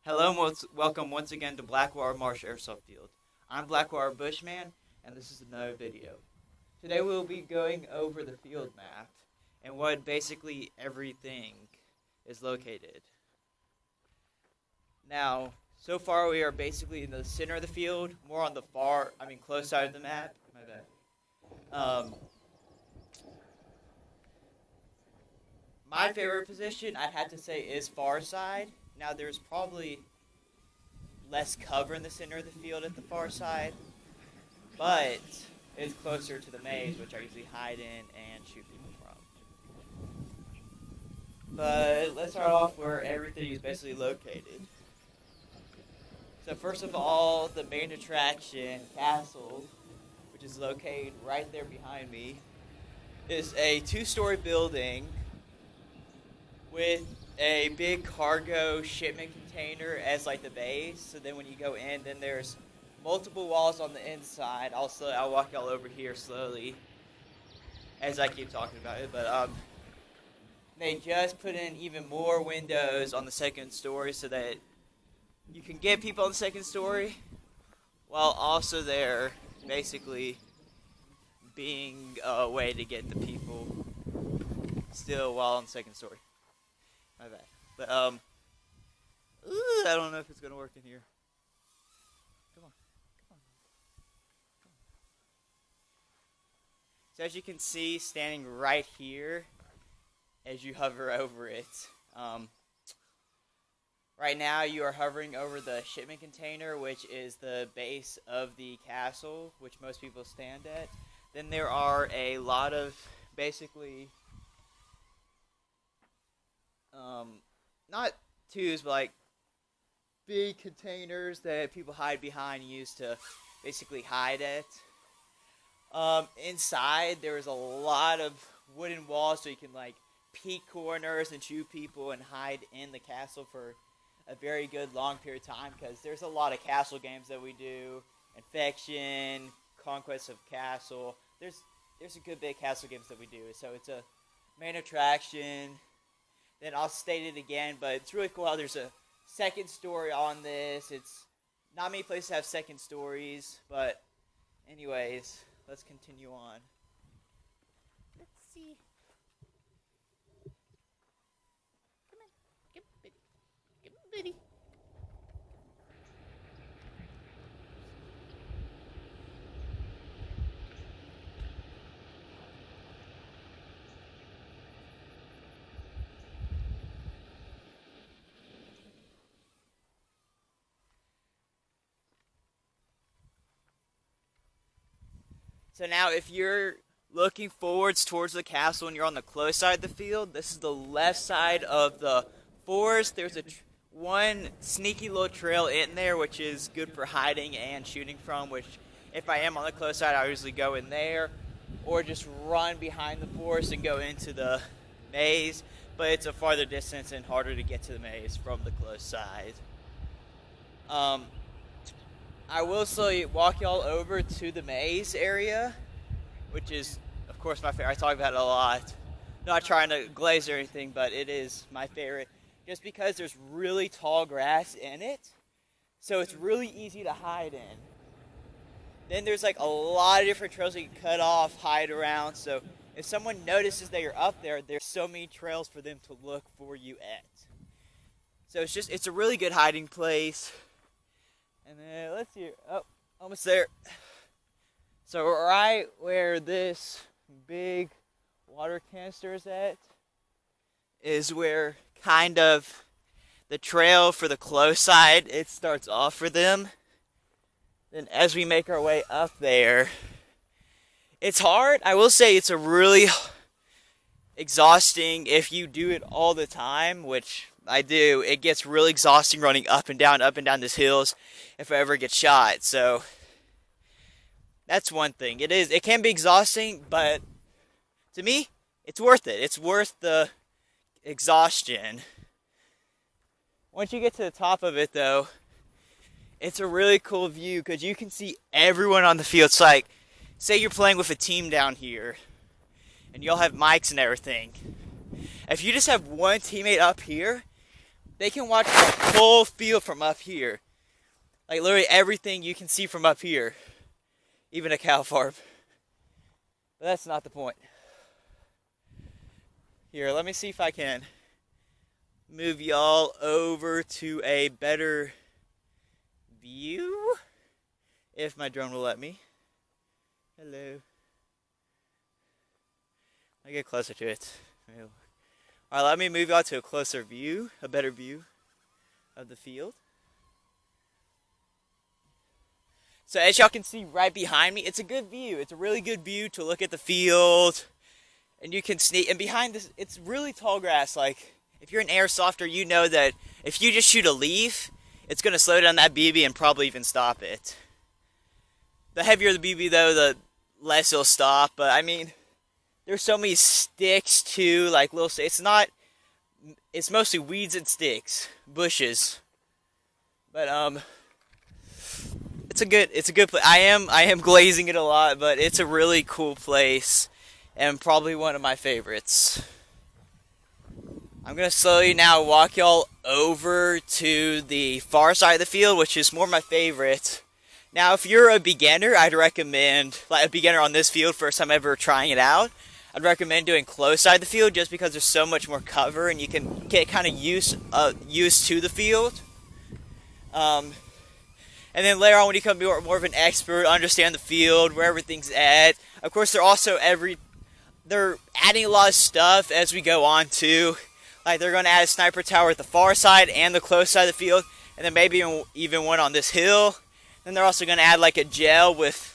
Hello and welcome once again to Blackwater Marsh airsoft field. I'm Blackwater Bushman, and this is another video. Today we'll be going over the field map and what basically everything is located. Now, so far we are basically in the center of the field, more on the close side of the map. My bad. My favorite position, I'd have to say, is far side. Now, there's probably less cover in the center of the field at the far side, but it's closer to the maze, which I usually hide in and shoot people from. But let's start off where everything is basically located. So first of all, the main attraction, Castle, which is located right there behind me, is a two-story building with a big cargo shipment container as like the base. So then when you go in, then there's multiple walls on the inside. I'll walk y'all over here slowly as I keep talking about it. But they just put in even more windows on the second story so that you can get people on the second story while also there basically being a way to get the people still while on the second story. My bad. But, I don't know if it's going to work in here. Come on. So as you can see, standing right here, as you hover over it, right now you are hovering over the shipment container, which is the base of the castle, which most people stand at. Then there are a lot of, basically, not twos, but like big containers that people hide behind and use to basically hide at. Inside there's a lot of wooden walls so you can like peek corners and shoot people and hide in the castle for a very good long period of time, because there's a lot of castle games that we do, Infection, Conquest of Castle. There's a good bit of castle games that we do, so it's a main attraction. Then I'll state it again, but it's really cool how there's a second story on this. It's not many places have second stories, but anyways, let's continue on. Let's see. Come on, come on, buddy. Come on, buddy. So now if you're looking forwards towards the castle and you're on the close side of the field, this is the left side of the forest. There's one sneaky little trail in there, which is good for hiding and shooting from, which if I am on the close side, I usually go in there or just run behind the forest and go into the maze. But it's a farther distance and harder to get to the maze from the close side. I will slowly walk y'all over to the maze area, which is, of course, my favorite. I talk about it a lot. Not trying to glaze or anything, but it is my favorite just because there's really tall grass in it, so it's really easy to hide in. Then there's like a lot of different trails that you can cut off, hide around, so if someone notices that you're up there, there's so many trails for them to look for you at. So it's a really good hiding place. And then, let's see, oh, almost there. So right where this big water canister is at is where kind of the trail for the close side, it starts off for them. Then as we make our way up there, it's hard. I will say it's a really exhausting if you do it all the time, which I do. It gets really exhausting running up and down these hills if I ever get shot. So that's one thing. It can be exhausting, but to me, it's worth it. It's worth the exhaustion. Once you get to the top of it, though, it's a really cool view because you can see everyone on the field. It's like, say you're playing with a team down here, and you'll have mics and everything. If you just have one teammate up here, they can watch the whole field from up here. Like literally everything you can see from up here. Even a cow farm. But that's not the point. Here, let me see if I can move y'all over to a better view. If my drone will let me. Hello. I get closer to it. Alright, let me move y'all to a closer view, a better view of the field. So as y'all can see right behind me, it's a good view. It's a really good view to look at the field. And you can sneak, and behind this, it's really tall grass. Like, if you're an airsofter, you know that if you just shoot a leaf, it's going to slow down that BB and probably even stop it. The heavier the BB though, the less it'll stop. But I mean, there's so many sticks too, like little, it's mostly weeds and sticks, bushes. But it's a good place. I am glazing it a lot, but it's a really cool place. And probably one of my favorites. I'm going to slowly now walk y'all over to the far side of the field, which is more my favorite. Now, if you're a beginner, I'd recommend, like a beginner on this field, first time ever trying it out, I'd recommend doing close side of the field just because there's so much more cover and you can get kind of used to the field. And then later on when you become more of an expert, understand the field, where everything's at. Of course, they're adding a lot of stuff as we go on too. Like they're going to add a sniper tower at the far side and the close side of the field, and then maybe even one on this hill. Then they're also going to add like a jail with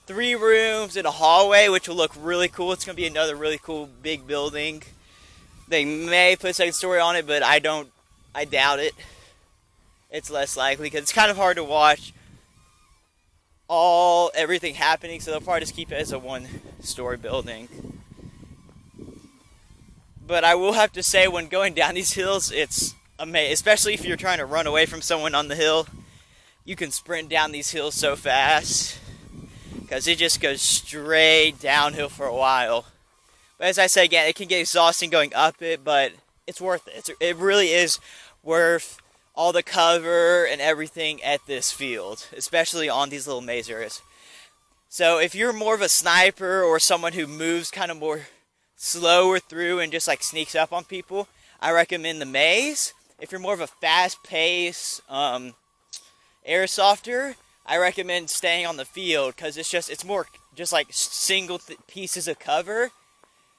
3 rooms and a hallway, which will look really cool. It's going to be another really cool big building. They may put a second story on it, but I doubt it. It's less likely because it's kind of hard to watch everything happening, so they'll probably just keep it as a 1-story building. But I will have to say, when going down these hills, it's amazing. Especially if you're trying to run away from someone on the hill. You can sprint down these hills so fast. Because it just goes straight downhill for a while. But as I said again, it can get exhausting going up it, but it's worth it. It really is worth all the cover and everything at this field. Especially on these little maze areas. So if you're more of a sniper or someone who moves kind of more slower through and just like sneaks up on people, I recommend the maze. If you're more of a fast-paced airsofter, I recommend staying on the field because it's more just like single pieces of cover.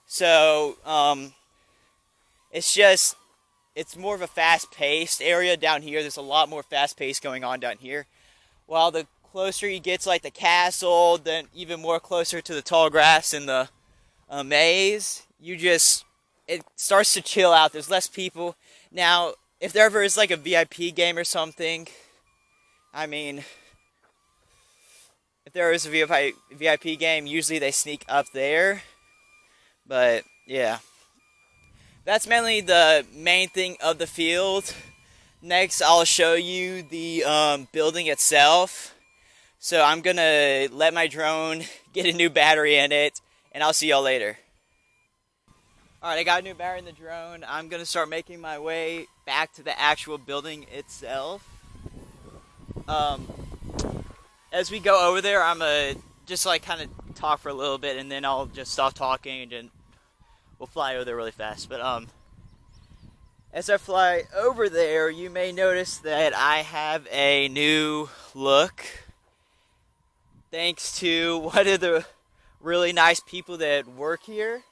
So it's more of a fast-paced area down here. There's a lot more fast-paced going on down here. While the closer you get to like the castle, then even more closer to the tall grass and the maze, it starts to chill out. There's less people. Now, if there ever is like a VIP game or something, I mean, if there is a VIP game, usually they sneak up there. But yeah, that's mainly the main thing of the field. Next, I'll show you the building itself. So I'm gonna let my drone get a new battery in it, and I'll see y'all later. Alright, I got a new battery in the drone. I'm going to start making my way back to the actual building itself. As we go over there, I'm going to just like kind of talk for a little bit, and then I'll just stop talking and then we'll fly over there really fast. But as I fly over there, you may notice that I have a new look. Thanks to one of the really nice people that work here.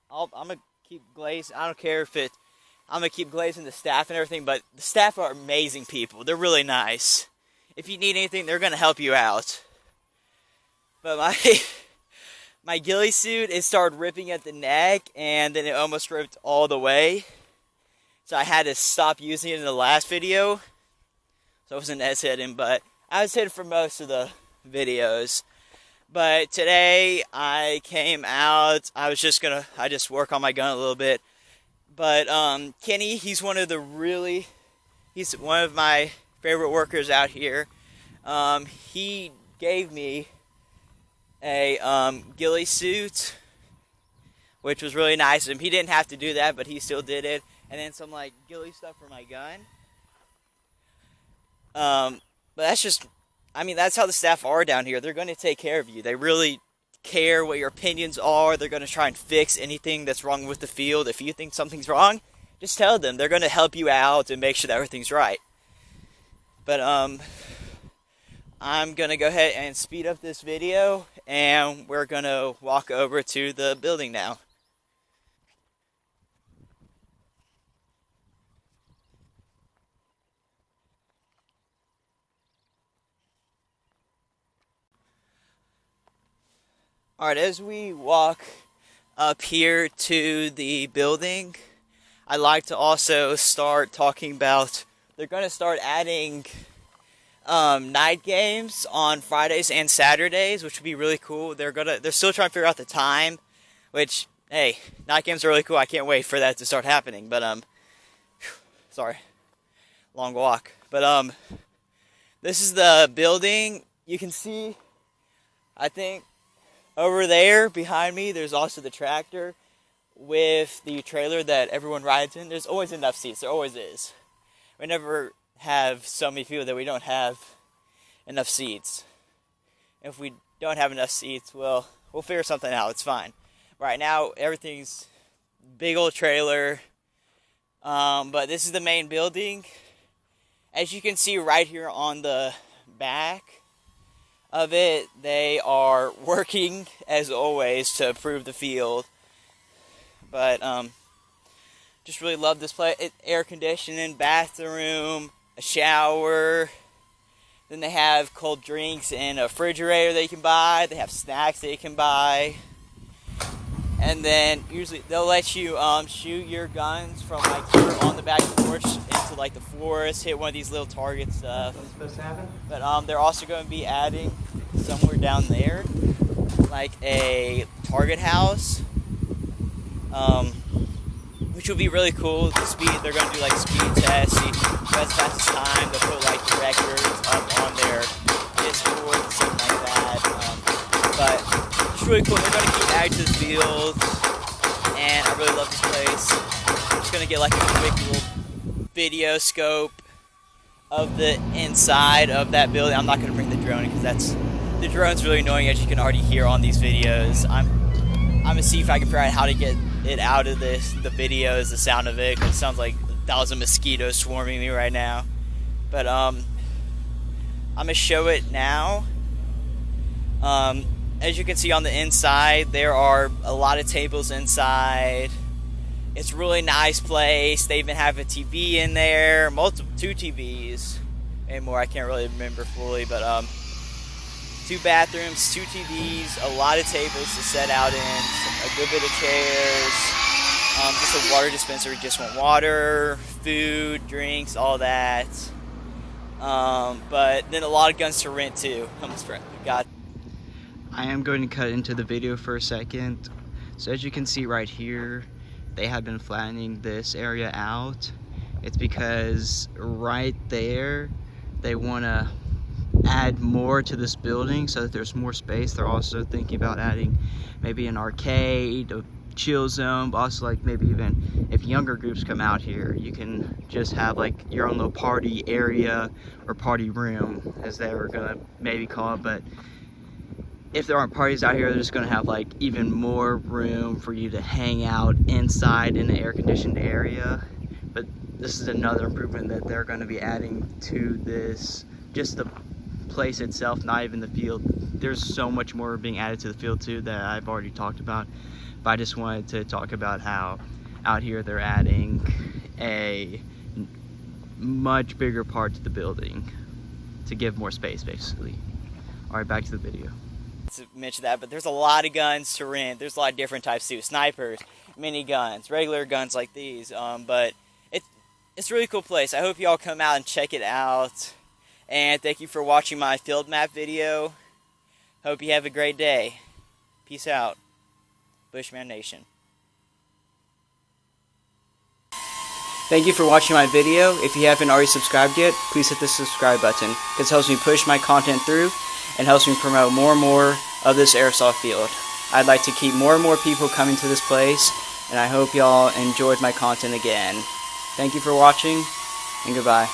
I'm gonna keep glazing. I don't care if I'm gonna keep glazing the staff and everything, but the staff are amazing people. They're really nice. If you need anything, they're gonna help you out. But my ghillie suit, it started ripping at the neck, and then it almost ripped all the way. So I had to stop using it in the last video. So I wasn't as hidden, but I was hidden for most of the videos. But today I came out. I just work on my gun a little bit. But Kenny, he's one of my favorite workers out here. He gave me a ghillie suit, which was really nice of him. He didn't have to do that, but he still did it. and then some like ghillie stuff for my gun. But that's just, I mean, that's how the staff are down here. They're going to take care of you. They really care what your opinions are. They're going to try and fix anything that's wrong with the field. If you think something's wrong, just tell them. They're going to help you out and make sure that everything's right. But I'm going to go ahead and speed up this video, and we're going to walk over to the building now. Alright, as we walk up here to the building, I'd like to also start talking about, they're going to start adding night games on Fridays and Saturdays, which would be really cool. They're still trying to figure out the time, which, hey, night games are really cool. I can't wait for that to start happening. But sorry, long walk. But this is the building. You can see, I think, over there behind me, there's also the tractor with the trailer that everyone rides in. There's always enough seats. There always is. We never have so many people that we don't have enough seats. If we don't have enough seats, we'll figure something out. It's fine. Right now, everything's big old trailer. But this is the main building. As you can see right here on the back of it, they are working as always to improve the field. But just really love this place. Air conditioning, bathroom, a shower. Then they have cold drinks and a refrigerator that you can buy. They have snacks that you can buy. And then usually they'll let you shoot your guns from like here on the back porch into like the forest, hit one of these little target stuff. What's supposed to happen? But they're also going to be adding somewhere down there like a target house, which will be really cool. They're going to do like speed tests, see best fastest time. They'll put like the records up on their Discord and something like that. But it's really cool. They're going to keep adding to the field, and I really love this place. I'm just going to get like a quick little video scope of the inside of that building. I'm not going to bring the drone in because the drone's really annoying, as you can already hear on these videos. I'm going to see if I can figure out how to get it out of the videos, the sound of it, because it sounds like 1,000 mosquitoes swarming me right now. But I'm going to show it now. As you can see on the inside, there are a lot of tables inside. It's a really nice place. They even have a TV in there, two TVs, and more. I can't really remember fully, but 2 bathrooms, 2 TVs, a lot of tables to set out in, a good bit of chairs, just a water dispenser. You just want water, food, drinks, all that. But then a lot of guns to rent too. Almost forgot. I am going to cut into the video for a second. So as you can see right here, they have been flattening this area out. It's because right there, they want to add more to this building so that there's more space. They're also thinking about adding maybe an arcade, a chill zone, but also like maybe even if younger groups come out here, you can just have like your own little party area or party room, as they were gonna maybe call it. But if there aren't parties out here, they're just gonna have like even more room for you to hang out inside in an air-conditioned area. But this is another improvement that they're going to be adding to this, just the place itself, not even the field. There's so much more being added to the field too that I've already talked about, but I just wanted to talk about how out here they're adding a much bigger part to the building to give more space, basically. Alright, back to the video. To mention that, but there's a lot of guns to rent. There's a lot of different types too. Snipers, mini guns, regular guns like these. But it's a really cool place. I hope y'all come out and check it out. And thank you for watching my field map video. Hope you have a great day. Peace out. Bushman Nation. Thank you for watching my video. If you haven't already subscribed yet, please hit the subscribe button, because it helps me push my content through and helps me promote more and more of this airsoft field. I'd like to keep more and more people coming to this place, and I hope y'all enjoyed my content again. Thank you for watching, and goodbye.